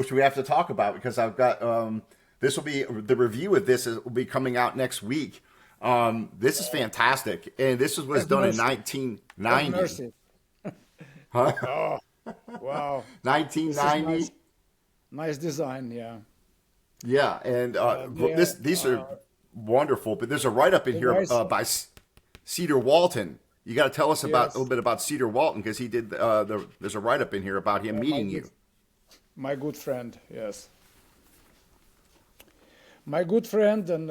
which we have to talk about because I've got this will be the review of this will be coming out next week. This is fantastic, and was Have done in mercy. Have 1990. mercy. Huh? Oh, wow. This is nice. 1990. Nice design, yeah. Yeah, and Yeah. these are wonderful. But there's a write up in The here guys, by Cedar Walton. You got to tell us about a little yes. bit about Cedar Walton because he did there's a write up in here about him My meeting good, you. my good friend, yes. My good friend, of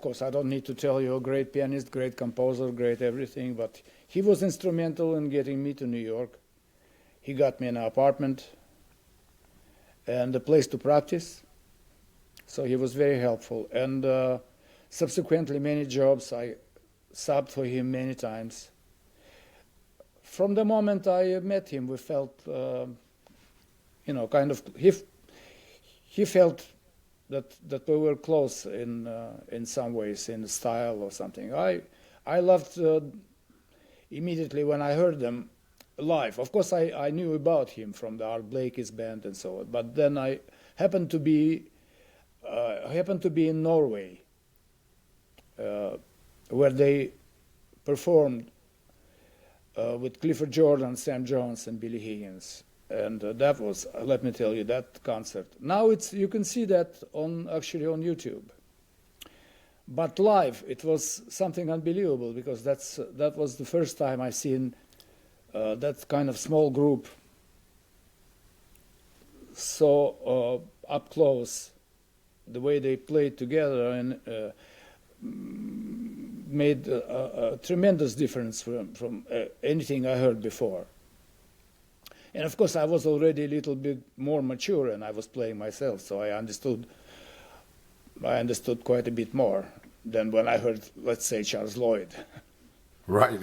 course, I don't need to tell you, a great pianist, great composer, great everything, but he was instrumental in getting me to New York. He got me an apartment and a place to practice, so he was very helpful. And subsequently, many jobs I subbed for him many times. From the moment I met him, we felt, kind of, he felt that we were close in some ways, in style or something. I loved immediately when I heard them live. Of course, I knew about him from the Art Blakey's band and so on. But then I happened to be in Norway, where they performed with Clifford Jordan, Sam Jones, and Billy Higgins. And that was, let me tell you, that concert. Now you can see that actually on YouTube. But live, it was something unbelievable because that was the first time I seen that kind of small group so up close. The way they played together and made a tremendous difference from anything I heard before. And of course, I was already a little bit more mature, and I was playing myself, so I understood quite a bit more than when I heard, let's say, Charles Lloyd. Right.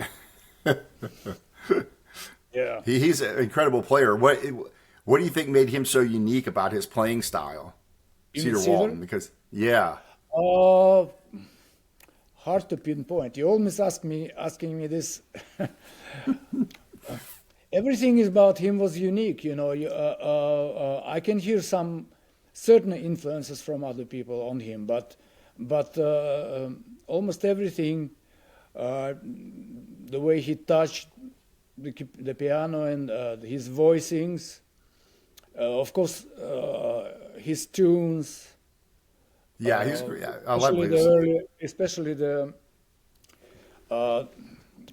Yeah. He's an incredible player. What do you think made him so unique about his playing style, You mean Cedar Cedar? Walton? Because yeah, Uh, Hard to pinpoint. You always asking me this. Everything about him was unique. I can hear some certain influences from other people on him, but almost everything, the way he touched the piano and his voicings, of course, his tunes, yeah, he's uh, great. I love his. especially the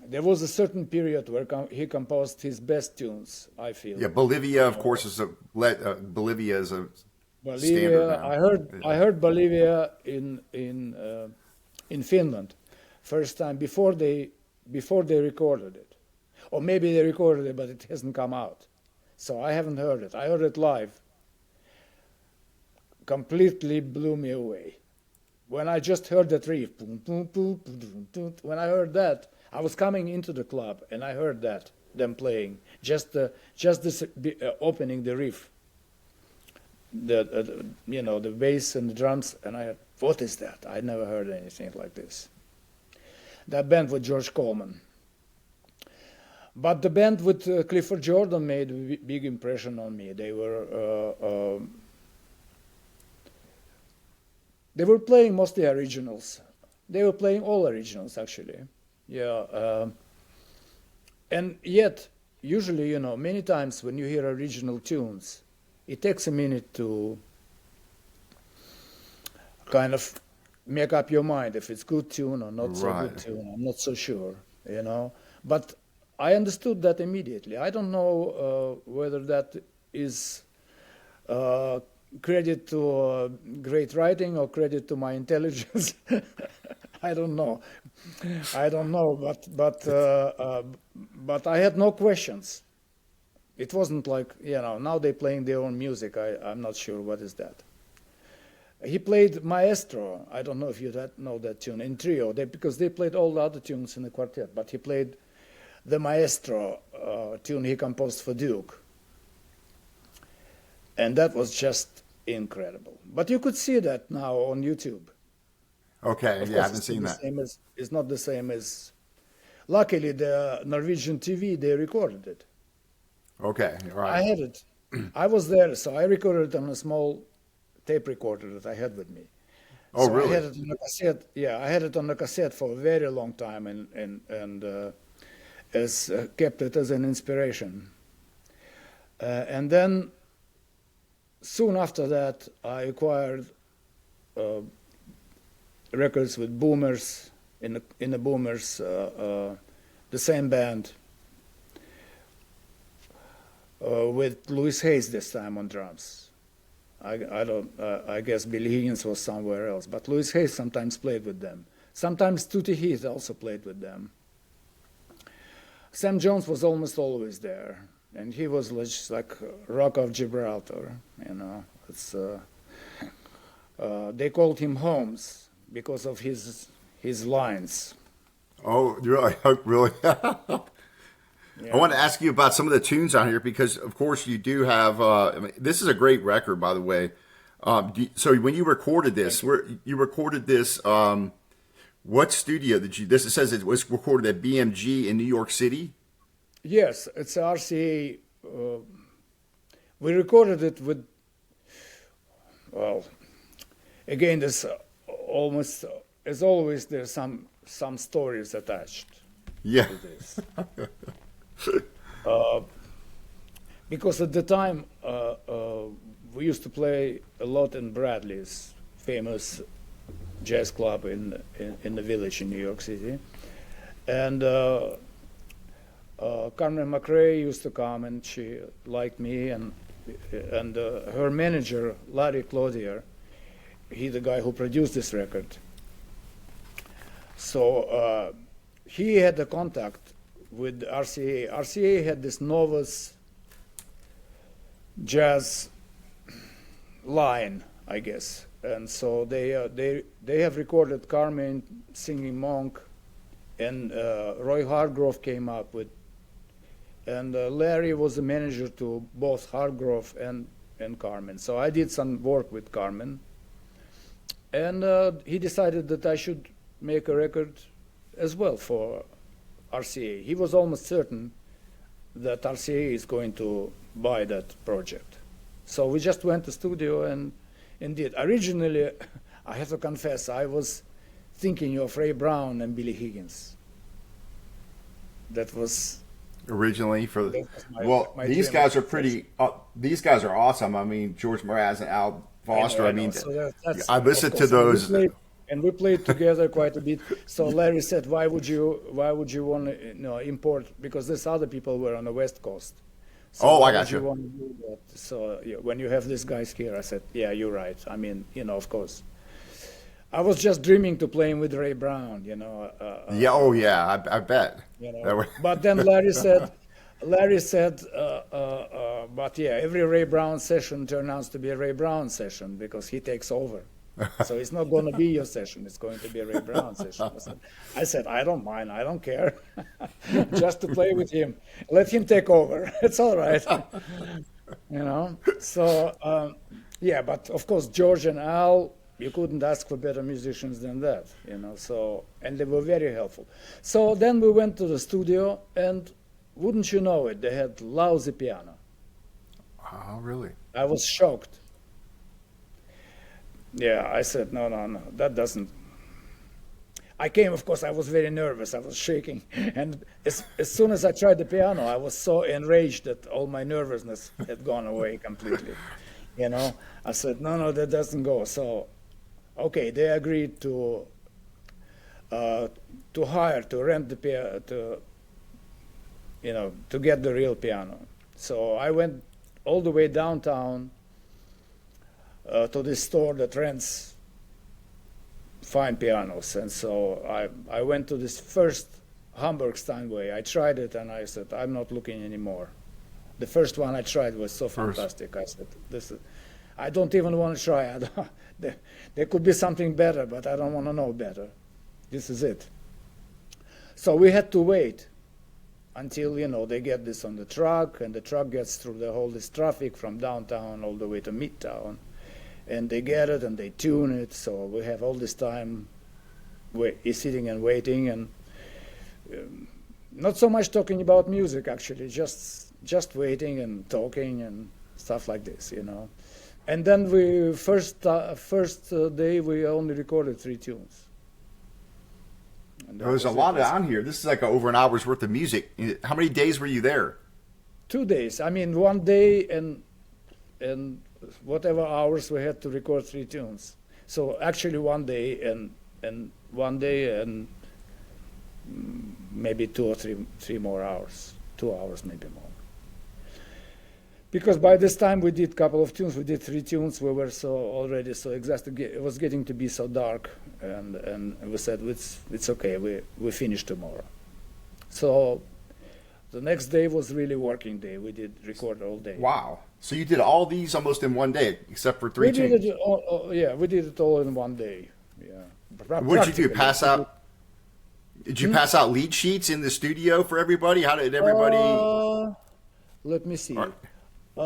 there was a certain period where he composed his best tunes, I feel. Yeah, Bolivia, of course, is Bolivia is a standard Bolivia, now. I heard Bolivia in Finland, first time before they recorded it, or maybe they recorded it but it hasn't come out. So I haven't heard it. I heard it live. Completely blew me away. When I just heard that riff, boom, boom, boom, boom, boom, boom, when I heard that, I was coming into the club and I heard them playing, just this opening the riff, the bass and the drums, and I, what is that? I never heard anything like this. That band with George Coleman, but the band with Clifford Jordan made a big impression on me. They were playing mostly originals. They were playing all originals actually. Yeah, and yet usually, many times when you hear original tunes, it takes a minute to kind of make up your mind if it's good tune or not so good Right. tune. I'm not so sure. But I understood that immediately. I don't know whether that is uh, credit to great writing or credit to my intelligence. I don't know. I don't know, but I had no questions. It wasn't like, now they're playing their own music. I'm not sure what is that. He played Maestro. I don't know if know that tune in trio, because they played all the other tunes in the quartet, but he played the Maestro tune he composed for Duke, and that was just incredible. But you could see that now on YouTube. Okay. Of Yeah, I course, haven't seen that. it's not the same as. Luckily, the Norwegian TV they recorded it. Okay. I Right. had it. I was there, so I recorded on a small tape recorder that I had with me. Oh, So I really? had it on a cassette. Yeah, I had it on a cassette for a very long time, and as kept it as an inspiration. And then soon after that, I acquired records with Boomers in the Boomers, the same band, with Louis Hayes this time on drums. I don't. I guess Billy Higgins was somewhere else, but Louis Hayes sometimes played with them. Sometimes Tootie Heath also played with them. Sam Jones was almost always there, and he was just like Rock of Gibraltar. You know, it's they called him Holmes because of his lines. Oh, really? Really? I want to ask you about some of the tunes on here because, of course, you do have. I mean, this is a great record, by the way. So when you recorded this, you recorded this. What studio did you? This it says it was recorded at BMG in New York City. Yes, it's RCA. We recorded it with. Well, again, there's almost as always there's some stories attached Yeah. to this. Because at the time we used to play a lot in Bradley's famous jazz club in the Village in New York City, and Carmen McRae used to come, and she liked me, and her manager Larry Clothier, he the guy who produced this record. So he had a contact with RCA. RCA had this novice jazz line, I guess, and so they have recorded Carmen singing Monk, and Roy Hargrove came up with, and Larry was the manager to both Hargrove and Carmen. So I did some work with Carmen, and he decided that I should make a record as well for RCA. He was almost certain that RCA is going to buy that project. So we just went to studio and did. Originally, I have to confess, I was thinking of Ray Brown and Billy Higgins. That was Originally for that was my these dream. guys are pretty. These guys are awesome. I mean, George Mraz and Al Foster. I mean, So that's I of listened to course, those. and we played together quite a bit. So Larry said, "Why would you want to import? Because these other people were on the West Coast. So Oh, why I got would you you. want to do that?" So when you have these guys here, I said, "Yeah, you're right. I mean, of course." I was just dreaming to playing with Ray Brown, Yeah. Oh, yeah. I bet. That would- But then Larry said, but yeah, every Ray Brown session turns out to be a Ray Brown session because he takes over. So it's not going to be your session; it's going to be a Ray Brown session. I said, I don't mind, I don't care, just to play with him. Let him take over. It's all right, So yeah, but of course George and Al, you couldn't ask for better musicians than that, So, and they were very helpful. So then we went to the studio, and wouldn't you know it, they had lousy piano. Oh, really? I was shocked. Yeah, I said, no, that doesn't. I came, of course, I was very nervous. I was shaking. And as soon as I tried the piano, I was so enraged that all my nervousness had gone away completely. I said, no, that doesn't go. So, okay, they agreed to rent the piano, to get the real piano. So I went all the way downtown to this store that rents fine pianos. And so I went to this first Hamburg Steinway. I tried it, and I said, I'm not looking anymore. The first one I tried was so fantastic. I said, I don't even want to try. There could be something better, but I don't want to know better. This is it. So we had to wait until, they get this on the truck, and the truck gets through all this traffic from downtown all the way to Midtown. And they get it, and they tune it, so we have all this time sitting and waiting, and not so much talking about music, actually, just waiting and talking, and stuff like this, you know. And then we first day we only recorded 3 tunes. And that There's a was lot it. on here. This is like over an hour's worth of music. How many days were you there? 2 days. I mean, 1 day and whatever hours we had to record 3 tunes. So actually 1 day and 1 day and maybe 2 or 3 more hours. 2 hours maybe more. Because by this time we did a couple of tunes, we did 3 tunes. We were already so exhausted. It was getting to be so dark, and we said it's okay. We finish tomorrow. So the next day was really working day. We did record all day. Wow. So you did all these almost in 1 day, except for 3 tunes. We did it all, we did it all in 1 day. Yeah. What did you do? Pass out? Did you pass out lead sheets in the studio for everybody? How did everybody? Let me see. Right.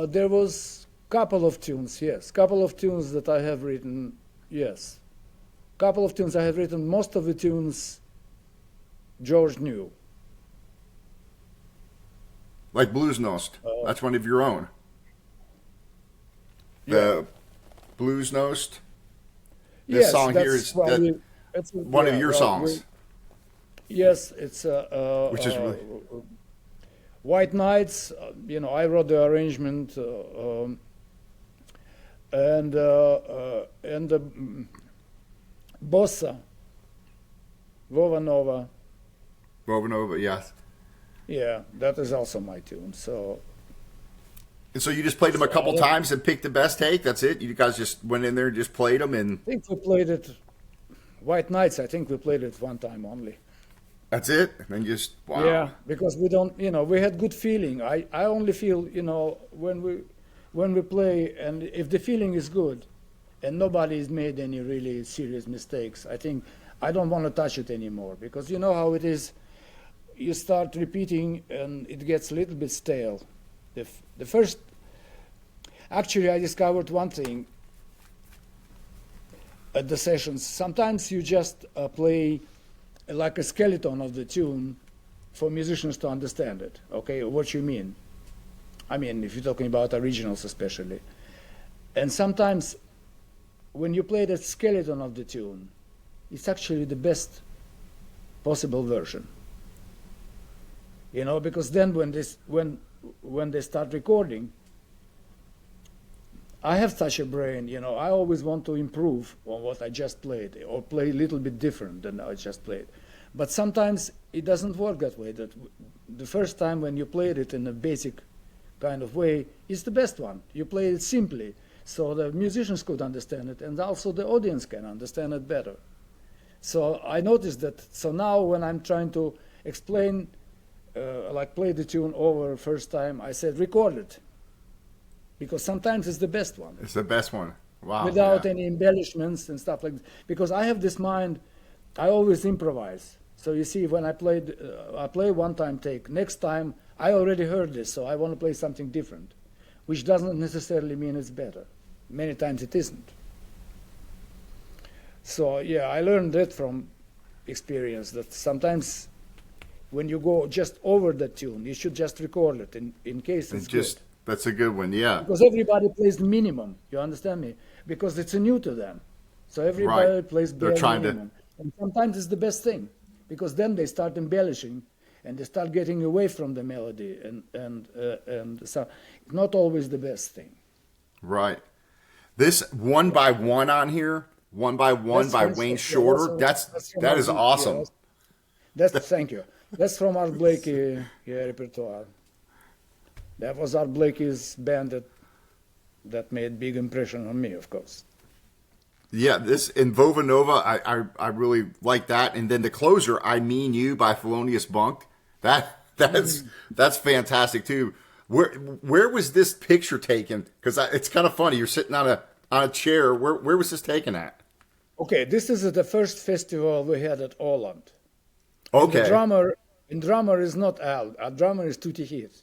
There was couple of tunes, yes. Couple of tunes that I have written, yes. Couple of tunes I have written. Most of the tunes George knew. Like Blues Nost. That's one of your own. The Blues Nost. This Yes, song here is it's one of your songs. Yes, it's Which is really... White Nights. I wrote the arrangement, and the Bossa, Vova Nova, yes. Yeah, that is also my tune. So. And so you just played them a couple times and picked the best take? That's it? You guys just went in there and just played them? And I think we played it, White Nights, I think we played it 1 time only. That's it? And then just, wow. Yeah, because we don't, we had good feeling. I only feel, when we play, and if the feeling is good, and nobody's made any really serious mistakes, I think I don't want to touch it anymore. Because you know how it is, you start repeating and it gets a little bit stale. The first, actually I discovered one thing at the sessions. Sometimes you just play like a skeleton of the tune for musicians to understand it, okay, what you mean. I mean, if you're talking about originals especially. And sometimes when you play the skeleton of the tune, it's actually the best possible version. Because then when they start recording, I have such a brain, I always want to improve on what I just played or play a little bit different than I just played. But sometimes it doesn't work that way. That the first time when you played it in a basic kind of way is the best one. You play it simply so the musicians could understand it and also the audience can understand it better. So I noticed that. So now when I'm trying to explain, like play the tune over first time, I said record it. Because sometimes it's the best one. It's the best one. Wow. Without any embellishments and stuff like that. Because I have this mind, I always improvise. So you see, when I play 1 time take, next time I already heard this, so I want to play something different, which doesn't necessarily mean it's better. Many times it isn't. So yeah, I learned that from experience, that sometimes when you go just over the tune, you should just record it in case it's good. That's a good one, yeah. Because everybody plays the minimum, you understand me? Because it's new to them. So everybody plays bare minimum. And sometimes it's the best thing, because then they start embellishing and they start getting away from the melody, and so not always the best thing. Right. This 1 by 1 on here, 1 by 1 by Wayne Shorter, that is awesome. Yeah, thank you. That's from Art Blakey repertoire. That was Art Blakey's band that made big impression on me, of course. Yeah, this in Vova Nova, I really like that. And then the closer, I Mean You by Thelonious Monk. That's fantastic too. Where was this picture taken? Because it's kind of funny. You're sitting on a chair. Where was this taken at? Okay, this is at the first festival we had at Åland. Okay. And the drummer is not Al. Our drummer is Tutti Heath.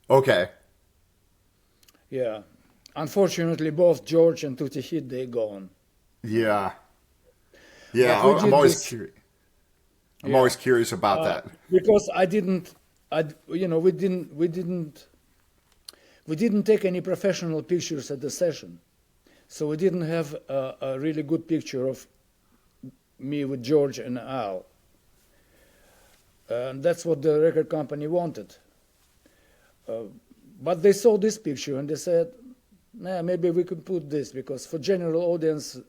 Okay. Yeah. Unfortunately, both George and Tutti Heath, they gone. Yeah. Yeah, I'm always curious. I'm always curious about that. Because we We didn't take any professional pictures at the session, so we didn't have a really good picture of me with George and Al. And that's what the record company wanted. But they saw this picture and they said, nah, maybe we could put this, because for general audience